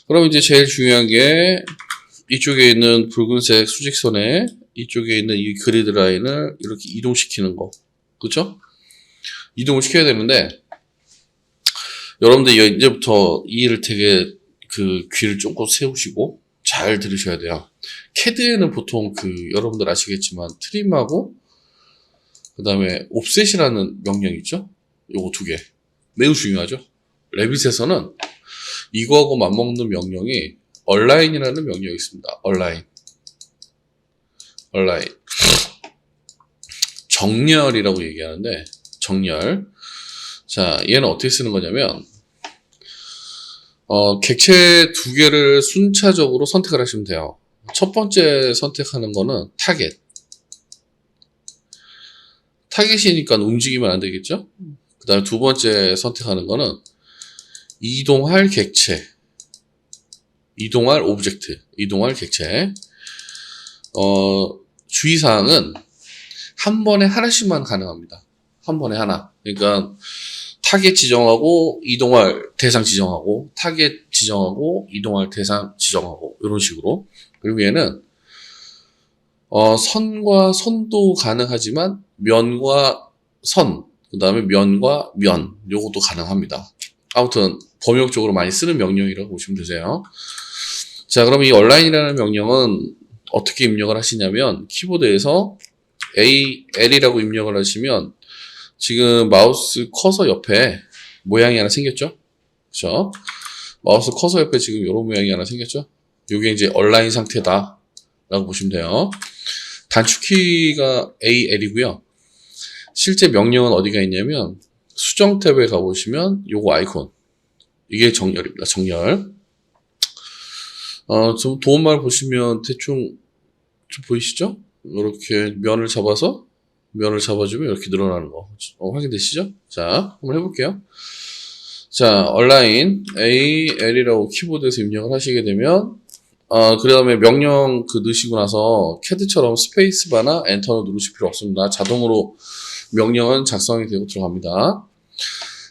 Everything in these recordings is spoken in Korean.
그럼 이제 제일 중요한 게 이쪽에 있는 붉은색 수직선에 이쪽에 있는 이 그리드 라인을 이렇게 이동시키는 거. 그쵸? 이동을 시켜야 되는데, 여러분들 이제부터 이 일을 되게 귀를 쫑긋 세우시고 잘 들으셔야 돼요. 캐드에는 보통 여러분들 아시겠지만 트림하고 그 다음에 옵셋이라는 명령이 있죠? 요거 두 개. 매우 중요하죠? 레빗에서는 이거하고 맞먹는 명령이 얼라인이라는 명령이 있습니다. 얼라인. 정렬이라고 얘기하는데, 정렬. 자, 얘는 어떻게 쓰는 거냐면, 객체 두 개를 순차적으로 선택을 하시면 돼요. 첫 번째 선택하는 거는 타겟. 타겟이니까 움직이면 안 되겠죠? 그 다음에 두 번째 선택하는 거는 이동할 객체. 이동할 오브젝트. 이동할 객체. 주의사항은 한 번에 하나씩만 가능합니다. 한 번에 하나. 그러니까 타겟 지정하고 이동할 대상 지정하고 타겟 지정하고 이동할 대상 지정하고 이런 식으로. 그리고 얘는 선과 선도 가능하지만 면과 선, 그 다음에 면과 면 요것도 가능합니다. 아무튼 범용적으로 많이 쓰는 명령이라고 보시면 되세요. 자, 그럼 이 얼라인이라는 명령은 어떻게 입력을 하시냐면 키보드에서 L이라고 입력을 하시면 지금 마우스 커서 옆에 모양이 하나 생겼죠? 그쵸? 마우스 커서 옆에 지금 이런 모양이 하나 생겼죠? 이게 이제 얼라인 상태다 라고 보시면 돼요. 단축키가 AL이고요. 실제 명령은 어디가 있냐면 수정 탭에 가보시면 요거 아이콘. 이게 정렬입니다. 정렬. 좀 도움말 보시면 대충 좀 보이시죠? 이렇게 면을 잡아주면 이렇게 늘어나는 거. 확인되시죠? 자, 한번 해볼게요. 자, 얼라인 AL이라고 키보드에서 입력을 하시게 되면, 그 다음에 명령 넣으시고 나서 캐드처럼 스페이스바나 엔터는 누르실 필요 없습니다. 자동으로 명령은 작성이 되고 들어갑니다.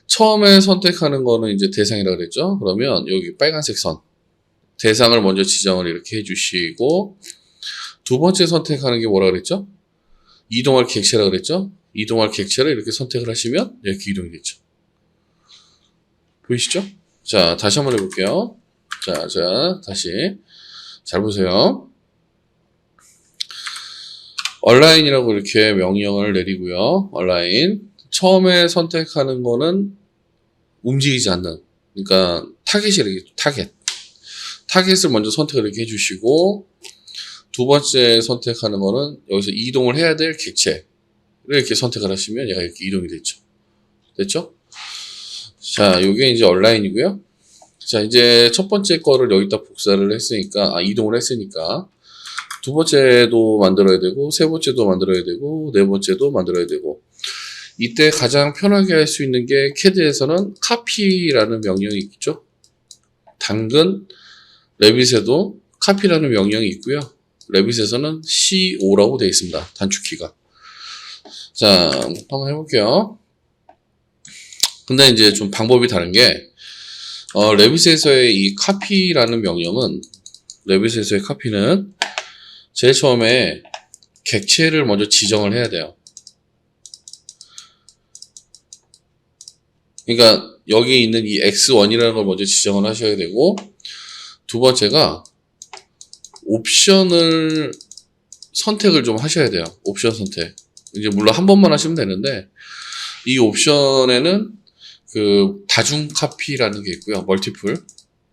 처음에 선택하는 거는 이제 대상이라고 그랬죠? 그러면 여기 빨간색 선. 대상을 먼저 지정을 이렇게 해주시고, 두 번째 선택하는 게 뭐라 그랬죠? 이동할 객체라 그랬죠? 이동할 객체를 이렇게 선택을 하시면 이렇게 이동이 되죠. 보이시죠? 자, 다시 한번 해볼게요. 자, 다시. 잘 보세요. 얼라인이라고 이렇게 명령을 내리고요. 얼라인. 처음에 선택하는 거는 움직이지 않는, 그러니까 타겟이라고 타겟을 먼저 선택을 이렇게 해주시고, 두 번째 선택하는 거는 여기서 이동을 해야 될 객체를 이렇게 선택을 하시면 얘가 이렇게 이동이 됐죠. 됐죠? 자, 요게 이제 얼라인이고요. 자, 이제 첫 번째 거를 여기다 복사를 했으니까, 이동을 했으니까, 두 번째도 만들어야 되고, 세 번째도 만들어야 되고, 네 번째도 만들어야 되고, 이때 가장 편하게 할 수 있는 게 캐드에서는 copy라는 명령이 있죠. 당근, 레빗에도 copy라는 명령이 있고요. 레빗에서는 CO라고 되어 있습니다. 단축키가. 자, 한번 해볼게요. 근데 이제 좀 방법이 다른 게, 레빗에서의 이 copy라는 명령은, 레빗에서의 copy는 제일 처음에 객체를 먼저 지정을 해야 돼요. 그러니까 여기 있는 이 X1이라는 걸 먼저 지정을 하셔야 되고, 두 번째가 옵션을 선택을 좀 하셔야 돼요. 옵션 선택. 이제 물론 한 번만 하시면 되는데, 이 옵션에는 다중 카피라는 게 있고요. 멀티플.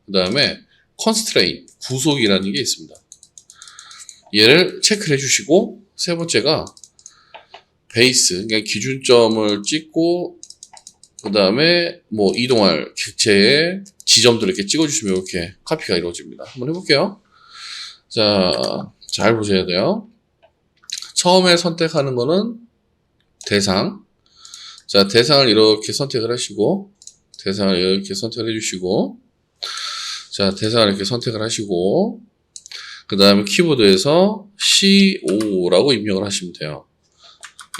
그 다음에 컨스트레인, 구속이라는 게 있습니다. 얘를 체크를 해주시고, 세 번째가 베이스, 그러니까 기준점을 찍고, 그 다음에 이동할 객체의 지점들을 이렇게 찍어주시면 이렇게 카피가 이루어집니다. 한번 해볼게요. 자, 잘 보셔야 돼요. 처음에 선택하는 거는 대상. 자, 대상을 이렇게 선택을 하시고, 대상을 이렇게 선택을 해주시고, 자, 대상을 이렇게 선택을 하시고, 그 다음에 키보드에서 CO라고 입력을 하시면 돼요.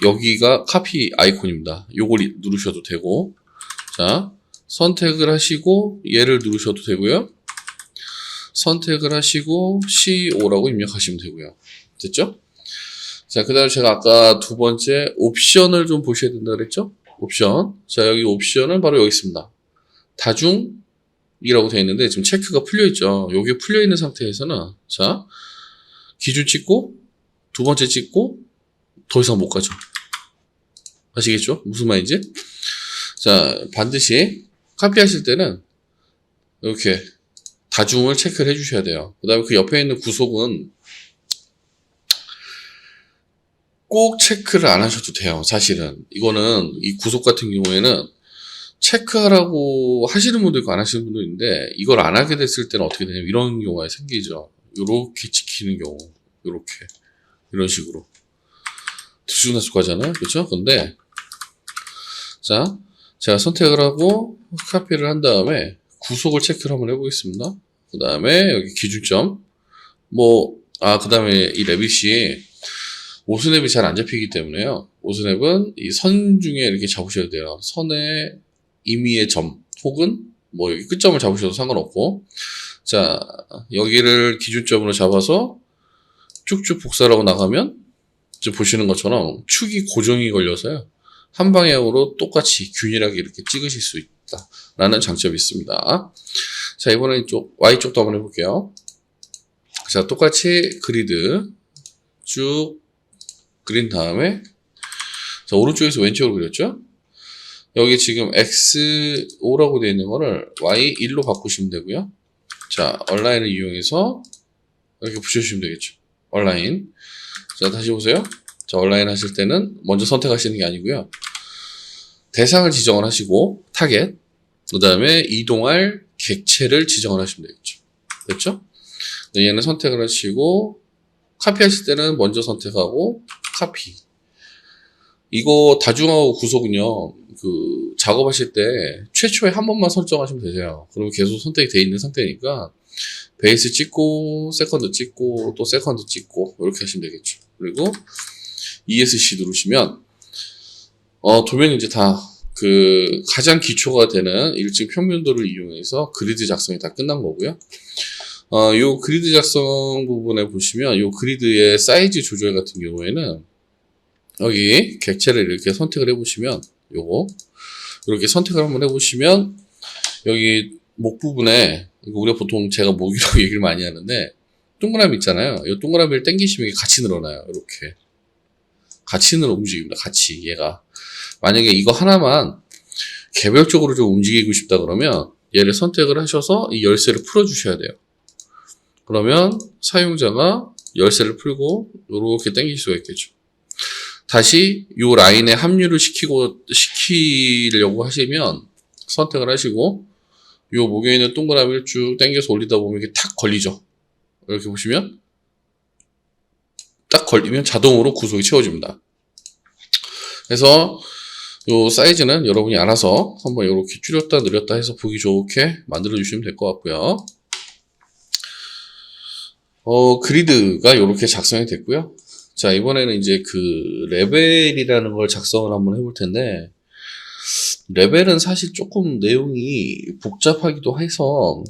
여기가 카피 아이콘입니다. 요걸 누르셔도 되고, 자, 선택을 하시고, 얘를 누르셔도 되고요. 선택을 하시고 C5라고 입력하시면 되고요. 됐죠? 자, 그 다음에 제가 아까 두 번째 옵션을 좀 보셔야 된다 그랬죠? 옵션. 자, 여기 옵션은 바로 여기 있습니다. 다중이라고 되어 있는데 지금 체크가 풀려 있죠. 여기 풀려 있는 상태에서는 자, 기준 찍고 두 번째 찍고 더 이상 못 가죠. 아시겠죠? 무슨 말인지? 자, 반드시 카피하실 때는 이렇게 다중을 체크를 해주셔야 돼요. 그 다음에 그 옆에 있는 구속은 꼭 체크를 안 하셔도 돼요. 사실은 이거는 이 구속 같은 경우에는 체크하라고 하시는 분도 있고 안 하시는 분도 있는데 이걸 안 하게 됐을 때는 어떻게 되냐면 이런 경우가 생기죠. 요렇게 지키는 경우, 요렇게 이런 식으로 들쑥날쑥하잖아요. 그렇죠? 근데 자, 제가 선택을 하고 카피를 한 다음에 구속을 체크를 한번 해보겠습니다. 그 다음에 여기 기준점 그 다음에 이 레빗이 오스냅이 잘 안 잡히기 때문에요. 오스냅은 이 선 중에 이렇게 잡으셔야 돼요. 선의 임의의 점 혹은 여기 끝점을 잡으셔도 상관없고, 자, 여기를 기준점으로 잡아서 쭉쭉 복사를 하고 나가면 이제 보시는 것처럼 축이 고정이 걸려서요. 한 방향으로 똑같이 균일하게 이렇게 찍으실 수 있다라는 장점이 있습니다. 자, 이번엔 이쪽 Y쪽도 한번 해볼게요. 자, 똑같이 그리드 쭉 그린 다음에 자, 오른쪽에서 왼쪽으로 그렸죠? 여기 지금 X5라고 되어 있는 거를 Y1로 바꾸시면 되고요. 자, 얼라인을 이용해서 이렇게 붙여주시면 되겠죠. 얼라인. 자, 다시 보세요. 자, 얼라인 하실 때는 먼저 선택하시는 게 아니고요. 대상을 지정을 하시고 타겟, 그 다음에 이동할 객체를 지정을 하시면 되겠죠. 됐죠? 얘는 선택을 하시고 카피하실 때는 먼저 선택하고 카피. 이거 다중하고 구속은요, 그 작업하실 때 최초에 한 번만 설정하시면 되세요. 그러면 계속 선택이 돼 있는 상태니까 베이스 찍고 세컨드 찍고 또 세컨드 찍고 이렇게 하시면 되겠죠. 그리고 ESC 누르시면 도면이 이제 다 그 가장 기초가 되는 일정 평면도를 이용해서 그리드 작성이 다 끝난 거고요. 요 그리드 작성 부분에 보시면 요 그리드의 사이즈 조절 같은 경우에는 여기 객체를 이렇게 선택을 해보시면 요거 이렇게 선택을 한번 해보시면 여기 목 부분에 우리가 보통 제가 목이라고 얘기를 많이 하는데 동그라미 있잖아요. 이 동그라미를 당기시면 이게 같이 늘어나요. 이렇게 같이 움직입니다. 같이 얘가 만약에 이거 하나만 개별적으로 좀 움직이고 싶다 그러면 얘를 선택을 하셔서 이 열쇠를 풀어주셔야 돼요. 그러면 사용자가 열쇠를 풀고 이렇게 당길 수가 있겠죠. 다시 이 라인에 합류를 시키려고 하시면 선택을 하시고 이 목에 있는 동그라미를 쭉 당겨서 올리다 보면 이게 탁 걸리죠. 이렇게 보시면 딱 걸리면 자동으로 구속이 채워집니다. 그래서 이 사이즈는 여러분이 알아서 한번 이렇게 줄였다 늘렸다 해서 보기 좋게 만들어 주시면 될 것 같고요. 그리드가 이렇게 작성이 됐고요. 자, 이번에는 이제 그 레벨이라는 걸 작성을 한번 해볼 텐데, 레벨은 사실 조금 내용이 복잡하기도 해서,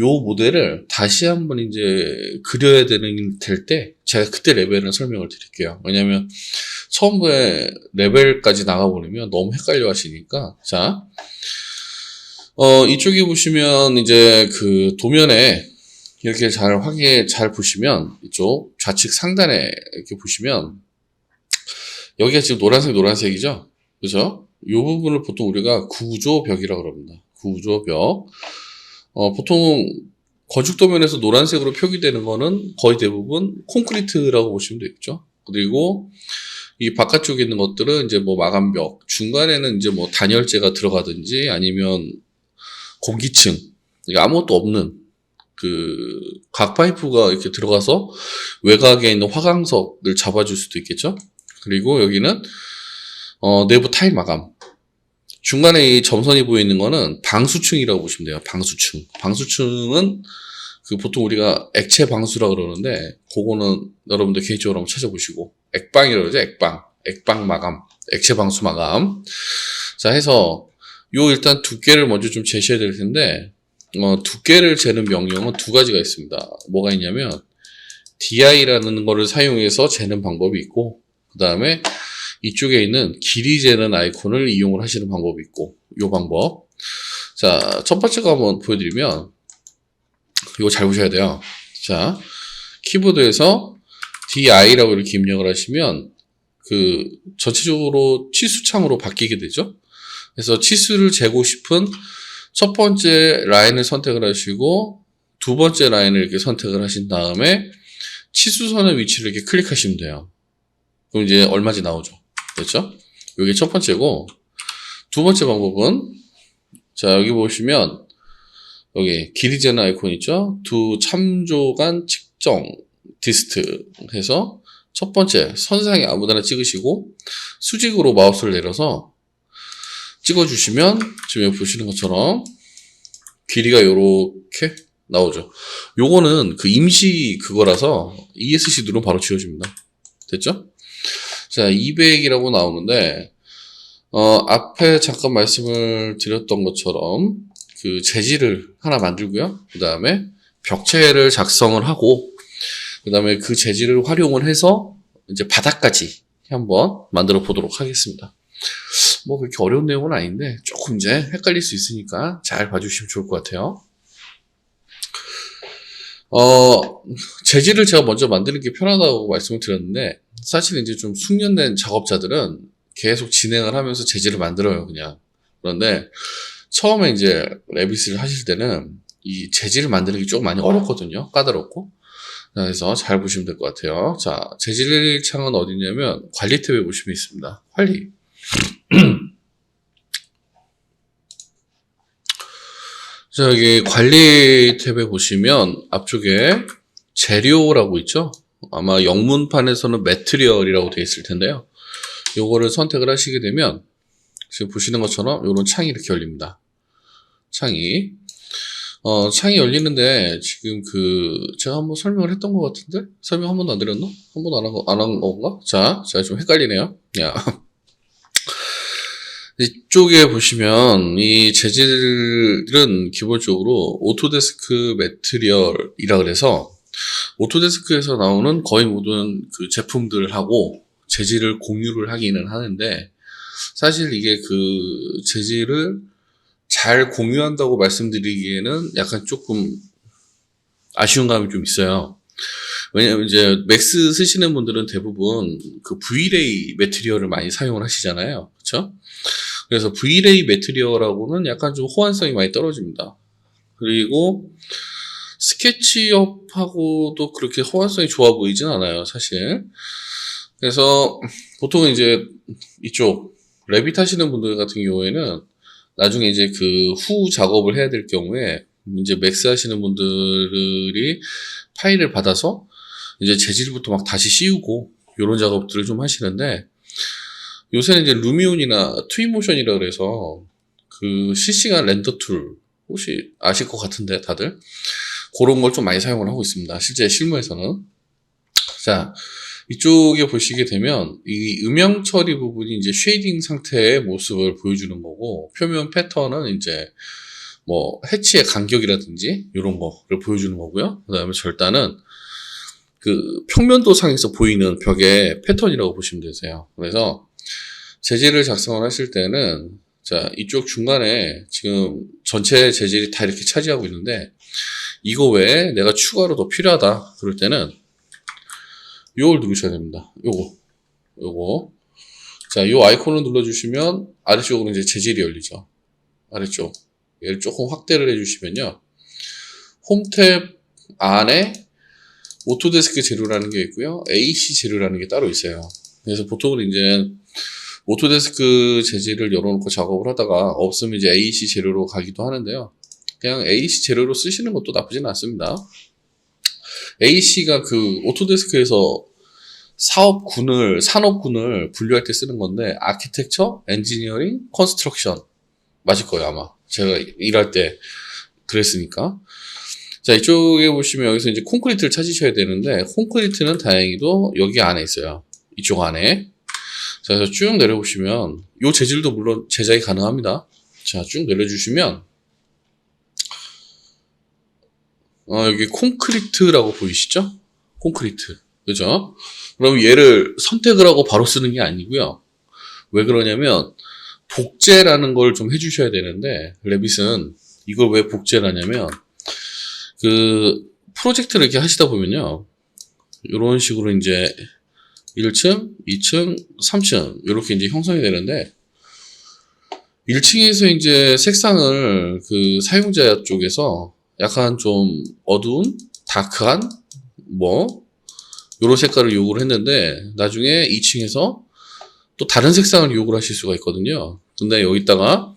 요 모델을 다시 한번 이제 그려야 될 때, 제가 그때 레벨은 설명을 드릴게요. 왜냐면, 처음에 레벨까지 나가버리면 너무 헷갈려 하시니까, 자, 이쪽에 보시면 이제 그 도면에 이렇게 잘 보시면, 이쪽 좌측 상단에 이렇게 보시면, 여기가 지금 노란색이죠? 그죠? 이 부분을 보통 우리가 구조벽이라고 합니다. 구조벽. 보통 건축도면에서 노란색으로 표기되는 거는 거의 대부분 콘크리트라고 보시면 되겠죠? 그리고 이 바깥쪽에 있는 것들은 이제 마감벽, 중간에는 이제 단열재가 들어가든지 아니면 공기층, 아무것도 없는 그 각 파이프가 이렇게 들어가서 외곽에 있는 화강석을 잡아줄 수도 있겠죠. 그리고 여기는 내부 타일 마감. 중간에 이 점선이 보이는 거는 방수층이라고 보시면 돼요. 방수층. 방수층은 그 보통 우리가 액체 방수라 그러는데 그거는 여러분들 개인적으로 한번 찾아보시고 액방이라고 그러죠. 액방 마감, 액체 방수 마감. 자, 해서 요 일단 두께를 먼저 좀 재셔야 될 텐데 두께를 재는 명령은 두 가지가 있습니다. 뭐가 있냐면 DI라는 거를 사용해서 재는 방법이 있고, 그 다음에 이쪽에 있는 길이 재는 아이콘을 이용을 하시는 방법이 있고, 요 방법. 자, 첫 번째 거 한번 보여드리면, 이거 잘 보셔야 돼요. 자, 키보드에서 DI라고 이렇게 입력을 하시면, 전체적으로 치수창으로 바뀌게 되죠. 그래서 치수를 재고 싶은 첫 번째 라인을 선택을 하시고, 두 번째 라인을 이렇게 선택을 하신 다음에, 치수선의 위치를 이렇게 클릭하시면 돼요. 그럼 이제 얼마지 나오죠. 그렇죠? 이게 첫 번째고, 두 번째 방법은, 자, 여기 보시면, 여기 길이 재는 아이콘 있죠? 두 참조간 측정, 디스트 해서, 첫 번째, 선상에 아무데나 찍으시고, 수직으로 마우스를 내려서 찍어주시면, 지금 여기 보시는 것처럼, 길이가 요렇게 나오죠. 요거는 임시 그거라서 ESC 누르면 바로 지워집니다. 됐죠? 자, 200이라고 나오는데, 앞에 잠깐 말씀을 드렸던 것처럼, 재질을 하나 만들고요. 그 다음에 벽체를 작성을 하고, 그 다음에 그 재질을 활용을 해서, 이제 바닥까지 한번 만들어 보도록 하겠습니다. 뭐 그렇게 어려운 내용은 아닌데, 조금 이제 헷갈릴 수 있으니까 잘 봐주시면 좋을 것 같아요. 재질을 제가 먼저 만드는 게 편하다고 말씀을 드렸는데, 사실 이제 좀 숙련된 작업자들은 계속 진행을 하면서 재질을 만들어요, 그냥. 그런데, 처음에 이제 레빗을 하실 때는 이 재질을 만드는 게 좀 많이 어렵거든요. 까다롭고. 그래서 잘 보시면 될 것 같아요. 자, 재질 창은 어디냐면, 관리 탭에 보시면 있습니다. 관리. 자, 여기 관리 탭에 보시면 앞쪽에 재료라고 있죠? 아마 영문판에서는 매트리얼이라고 되어 있을 텐데요. 요거를 선택을 하시게 되면 지금 보시는 것처럼 요런 창이 이렇게 열립니다. 창이 열리는데 지금 제가 한번 설명을 했던 것 같은데? 설명 한 번도 안 드렸나? 한 번도 안 한 건가? 자, 제가 좀 헷갈리네요. 야. 이쪽에 보시면 이 재질은 기본적으로 오토데스크 매트리얼이라 그래서 오토데스크에서 나오는 거의 모든 제품들하고 재질을 공유를 하기는 하는데 사실 이게 재질을 잘 공유한다고 말씀드리기에는 약간 조금 아쉬운 감이 좀 있어요. 왜냐면 이제 맥스 쓰시는 분들은 대부분 V-ray 매트리얼을 많이 사용을 하시잖아요. 그렇죠? 그래서 V-ray 매트리얼하고는 약간 좀 호환성이 많이 떨어집니다. 그리고 스케치업하고도 그렇게 호환성이 좋아 보이진 않아요, 사실. 그래서 보통 이제 이쪽 레빗 하시는 분들 같은 경우에는 나중에 이제 후 작업을 해야 될 경우에 이제 맥스 하시는 분들이 파일을 받아서 이제 재질부터 막 다시 씌우고 이런 작업들을 좀 하시는데 요새는 이제 루미온이나 트윈모션이라 그래서 실시간 렌더 툴 혹시 아실 것 같은데 다들 그런 걸 좀 많이 사용을 하고 있습니다. 실제 실무에서는. 자, 이쪽에 보시게 되면 이 음영 처리 부분이 이제 쉐이딩 상태의 모습을 보여주는 거고 표면 패턴은 이제 뭐 해치의 간격이라든지 이런 거를 보여주는 거고요. 그 다음에 절단은 평면도 상에서 보이는 벽의 패턴이라고 보시면 되세요. 그래서 재질을 작성을 하실 때는 자, 이쪽 중간에 지금 전체 재질이 다 이렇게 차지하고 있는데 이거 외에 내가 추가로 더 필요하다 그럴 때는 요걸 누르셔야 됩니다. 요거. 자, 요 아이콘을 눌러주시면 아래쪽으로 이제 재질이 열리죠. 아래쪽. 얘를 조금 확대를 해주시면요. 홈 탭 안에 오토데스크 재료라는 게 있고요. AC 재료라는 게 따로 있어요. 그래서 보통은 이제 오토데스크 재질을 열어놓고 작업을 하다가 없으면 이제 AC 재료로 가기도 하는데요. 그냥 AC 재료로 쓰시는 것도 나쁘진 않습니다. AC가 오토데스크에서 산업군을 분류할 때 쓰는 건데, 아키텍처, 엔지니어링, 컨스트럭션. 맞을 거예요, 아마. 제가 일할 때 그랬으니까. 자, 이쪽에 보시면 여기서 이제 콘크리트를 찾으셔야 되는데, 콘크리트는 다행히도 여기 안에 있어요. 이쪽 안에. 자, 그래서 쭉 내려보시면, 요 재질도 물론 제작이 가능합니다. 자, 쭉 내려주시면, 여기 콘크리트라고 보이시죠? 콘크리트. 그죠? 그럼 얘를 선택을 하고 바로 쓰는 게 아니고요. 왜 그러냐면 복제라는 걸 좀 해주셔야 되는데 레빗은 이걸 왜 복제를 하냐면 그 프로젝트를 이렇게 하시다 보면요. 이런 식으로 이제 1층, 2층, 3층 이렇게 이제 형성이 되는데 1층에서 이제 색상을 그 사용자 쪽에서 약간 좀 어두운, 다크한 뭐 요런 색깔을 요구를 했는데 나중에 2층에서 또 다른 색상을 요구를 하실 수가 있거든요. 근데 여기다가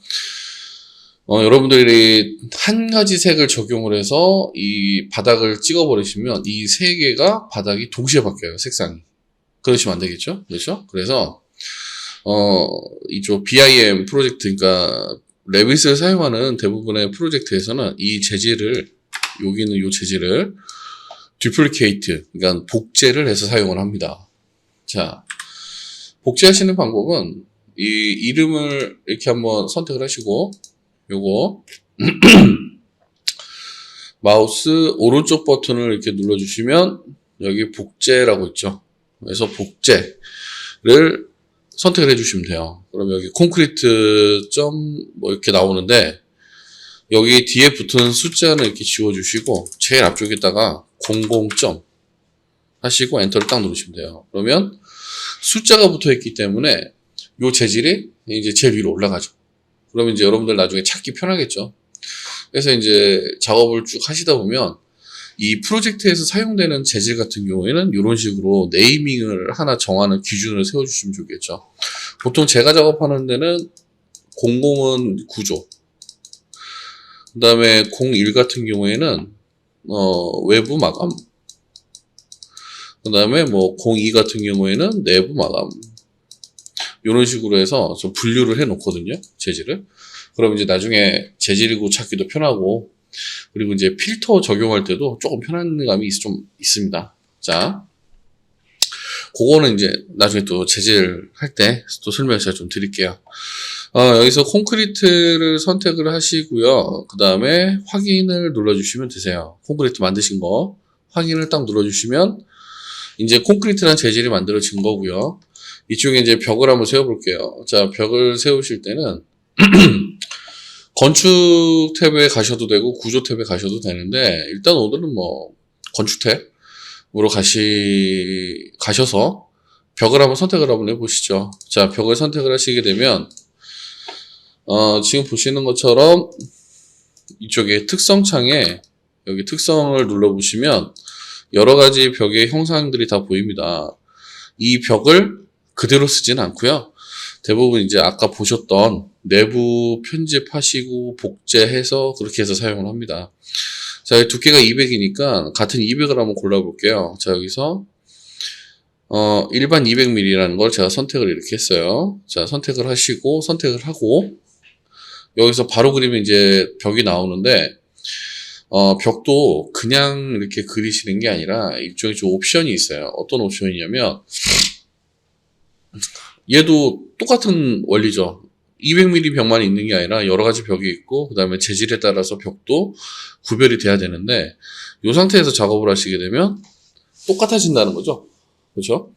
여러분들이 한 가지 색을 적용을 해서 이 바닥을 찍어버리시면 이 세 개가 바닥이 동시에 바뀌어요. 색상이. 그러시면 안 되겠죠? 그렇죠? 그래서 이쪽 BIM 프로젝트, 그러니까 레빗을 사용하는 대부분의 프로젝트에서는 이 재질을, 여기 있는 이 재질을 듀플리케이트, 그러니까 복제를 해서 사용을 합니다. 자, 복제하시는 방법은 이 이름을 이렇게 한번 선택을 하시고 요거 마우스 오른쪽 버튼을 이렇게 눌러주시면 여기 복제라고 있죠. 그래서 복제를 선택을 해주시면 돼요. 그럼 여기 콘크리트 점 뭐 이렇게 나오는데 여기 뒤에 붙은 숫자는 이렇게 지워주시고 제일 앞쪽에다가 00점 하시고 엔터를 딱 누르시면 돼요. 그러면 숫자가 붙어 있기 때문에 이 재질이 이제 제일 위로 올라가죠. 그러면 이제 여러분들 나중에 찾기 편하겠죠. 그래서 이제 작업을 쭉 하시다 보면 이 프로젝트에서 사용되는 재질 같은 경우에는 이런 식으로 네이밍을 하나 정하는 기준을 세워주시면 좋겠죠. 보통 제가 작업하는 데는 00은 구조, 그 다음에 01 같은 경우에는 외부 마감, 그 다음에 뭐 02 같은 경우에는 내부 마감, 이런 식으로 해서 좀 분류를 해 놓거든요, 재질을. 그럼 이제 나중에 재질이고 찾기도 편하고, 그리고 이제 필터 적용할 때도 조금 편한 감이 좀 있습니다. 자, 그거는 이제 나중에 또 재질 할 때 또 설명을 제가 좀 드릴게요. 여기서 콘크리트를 선택을 하시고요. 그 다음에 확인을 눌러주시면 되세요. 콘크리트 만드신 거 확인을 딱 눌러주시면 이제 콘크리트란 재질이 만들어진 거고요. 이쪽에 이제 벽을 한번 세워볼게요. 자, 벽을 세우실 때는 건축 탭에 가셔도 되고 구조 탭에 가셔도 되는데 일단 오늘은 뭐 건축 탭으로 가셔서 벽을 한번 선택을 한번 해보시죠. 자, 벽을 선택을 하시게 되면 지금 보시는 것처럼 이쪽에 특성 창에 여기 특성을 눌러보시면 여러 가지 벽의 형상들이 다 보입니다. 이 벽을 그대로 쓰진 않고요. 대부분 이제 아까 보셨던 내부 편집하시고 복제해서 그렇게 해서 사용을 합니다. 자, 두께가 200이니까 같은 200을 한번 골라볼게요. 자, 여기서 일반 200mm라는 걸 제가 선택을 이렇게 했어요. 자, 선택을 하시고 선택을 하고 여기서 바로 그리면 이제 벽이 나오는데 벽도 그냥 이렇게 그리시는 게 아니라 일종의 좀 옵션이 있어요. 어떤 옵션이냐면 얘도 똑같은 원리죠. 200mm 벽만 있는 게 아니라 여러 가지 벽이 있고 그 다음에 재질에 따라서 벽도 구별이 돼야 되는데 이 상태에서 작업을 하시게 되면 똑같아진다는 거죠. 그렇죠?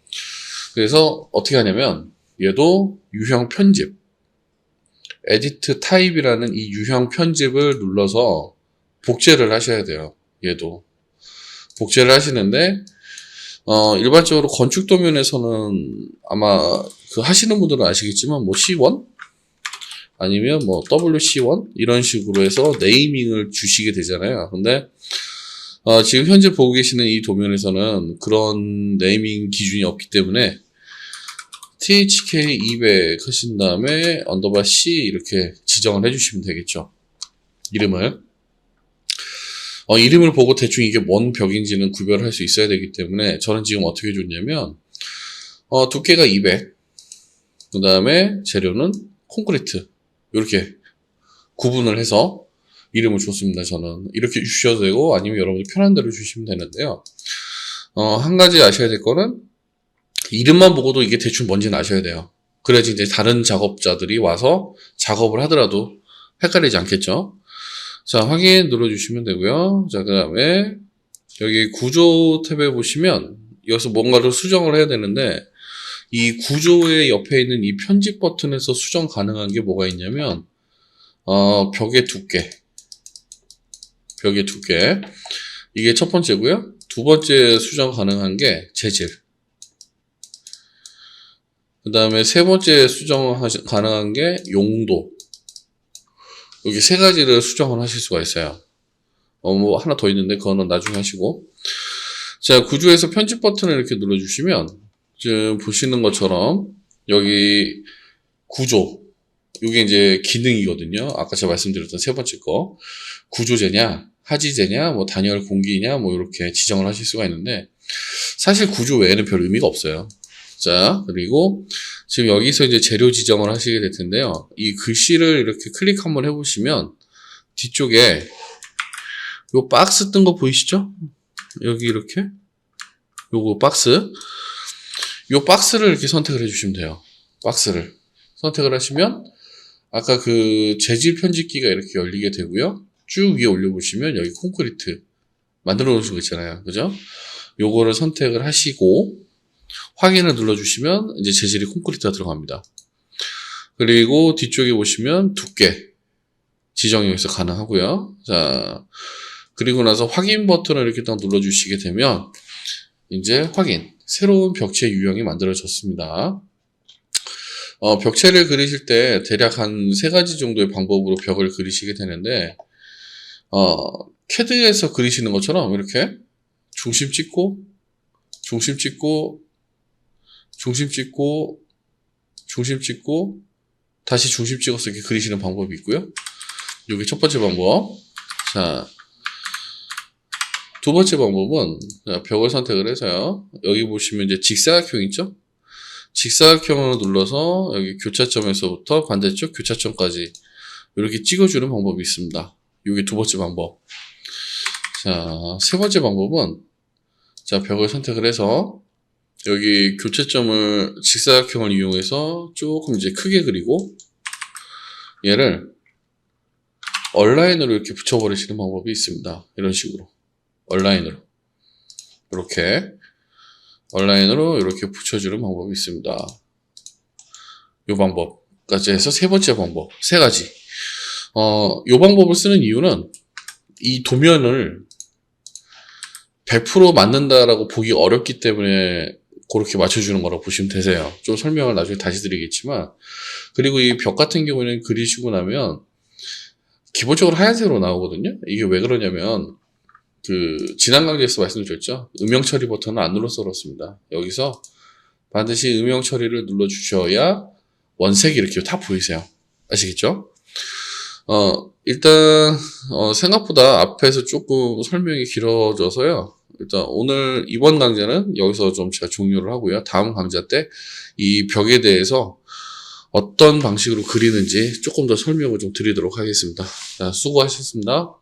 그래서 어떻게 하냐면 얘도 유형 편집 에디트 타입이라는 이 유형 편집을 눌러서 복제를 하셔야 돼요. 얘도 복제를 하시는데 일반적으로 건축 도면에서는 아마 그 하시는 분들은 아시겠지만 뭐 C1 아니면 뭐 WC1 이런 식으로 해서 네이밍을 주시게 되잖아요. 근데 지금 현재 보고 계시는 이 도면에서는 그런 네이밍 기준이 없기 때문에 THK200 하신 다음에 언더바 C 이렇게 지정을 해주시면 되겠죠. 이름을 보고 대충 이게 뭔 벽인지는 구별할 수 있어야 되기 때문에 저는 지금 어떻게 줬냐면 두께가 200, 그 다음에 재료는 콘크리트 이렇게 구분을 해서 이름을 줬습니다. 저는 이렇게 주셔도 되고 아니면 여러분들 편한 대로 주시면 되는데요. 한 가지 아셔야 될 거는 이름만 보고도 이게 대충 뭔지는 아셔야 돼요. 그래야지 이제 다른 작업자들이 와서 작업을 하더라도 헷갈리지 않겠죠. 자, 확인 눌러주시면 되고요. 자, 그 다음에 여기 구조 탭에 보시면 여기서 뭔가를 수정을 해야 되는데 이 구조의 옆에 있는 이 편집 버튼에서 수정 가능한 게 뭐가 있냐면 벽의 두께 이게 첫 번째고요. 두 번째 수정 가능한 게 재질, 그 다음에 세 번째 수정 가능한 게 용도. 여기 세 가지를 수정을 하실 수가 있어요. 뭐 하나 더 있는데 그거는 나중에 하시고. 자, 구조에서 편집 버튼을 이렇게 눌러주시면 지금 보시는 것처럼 여기 구조, 이게 이제 기능이거든요. 아까 제가 말씀드렸던 세 번째 거, 구조제냐 하지제냐 뭐 단열 공기냐 뭐 이렇게 지정을 하실 수가 있는데 사실 구조 외에는 별 의미가 없어요. 자, 그리고 지금 여기서 이제 재료 지정을 하시게 될 텐데요. 이 글씨를 이렇게 클릭 한번 해보시면 뒤쪽에 요 박스 뜬 거 보이시죠? 여기 이렇게 요거 박스, 요 박스를 이렇게 선택을 해주시면 돼요. 박스를 선택을 하시면 아까 그 재질 편집기가 이렇게 열리게 되고요. 쭉 위에 올려보시면 여기 콘크리트 만들어 놓으신 거 있잖아요. 그죠? 요거를 선택을 하시고 확인을 눌러주시면 이제 재질이 콘크리트가 들어갑니다. 그리고 뒤쪽에 보시면 두께 지정이 여기서 가능하고요. 자, 그리고 나서 확인 버튼을 이렇게 딱 눌러주시게 되면 이제 확인, 새로운 벽체 유형이 만들어졌습니다. 벽체를 그리실 때 대략 한 3가지 정도의 방법으로 벽을 그리시게 되는데 캐드에서 그리시는 것처럼 이렇게 중심 찍고 중심 찍고 중심 찍고 중심 찍고 다시 중심 찍어서 이렇게 그리시는 방법이 있고요. 이게 첫 번째 방법. 자, 두 번째 방법은 벽을 선택을 해서요. 여기 보시면 이제 직사각형 있죠? 직사각형을 눌러서 여기 교차점에서부터 반대쪽 교차점까지 이렇게 찍어주는 방법이 있습니다. 이게 두 번째 방법. 자, 세 번째 방법은 자, 벽을 선택을 해서 여기 교차점을 직사각형을 이용해서 조금 이제 크게 그리고 얘를 얼라인으로 이렇게 붙여버리시는 방법이 있습니다. 이런 식으로 얼라인으로 이렇게 얼라인으로 이렇게 붙여주는 방법이 있습니다. 이 방법까지 해서 세 번째 방법, 3가지. 이 방법을 쓰는 이유는 이 도면을 100% 맞는다라고 보기 어렵기 때문에 그렇게 맞춰주는 거라고 보시면 되세요. 좀 설명을 나중에 다시 드리겠지만, 그리고 이 벽 같은 경우에는 그리시고 나면 기본적으로 하얀색으로 나오거든요. 이게 왜 그러냐면 지난 강좌에서 말씀드렸죠. 음영 처리 버튼을 안 눌러서 그렇습니다. 여기서 반드시 음영 처리를 눌러주셔야 원색이 이렇게 다 보이세요. 아시겠죠? 일단 생각보다 앞에서 조금 설명이 길어져서요. 일단 오늘 이번 강좌는 여기서 좀 제가 종료를 하고요. 다음 강좌 때 이 벽에 대해서 어떤 방식으로 그리는지 조금 더 설명을 좀 드리도록 하겠습니다. 자, 수고하셨습니다.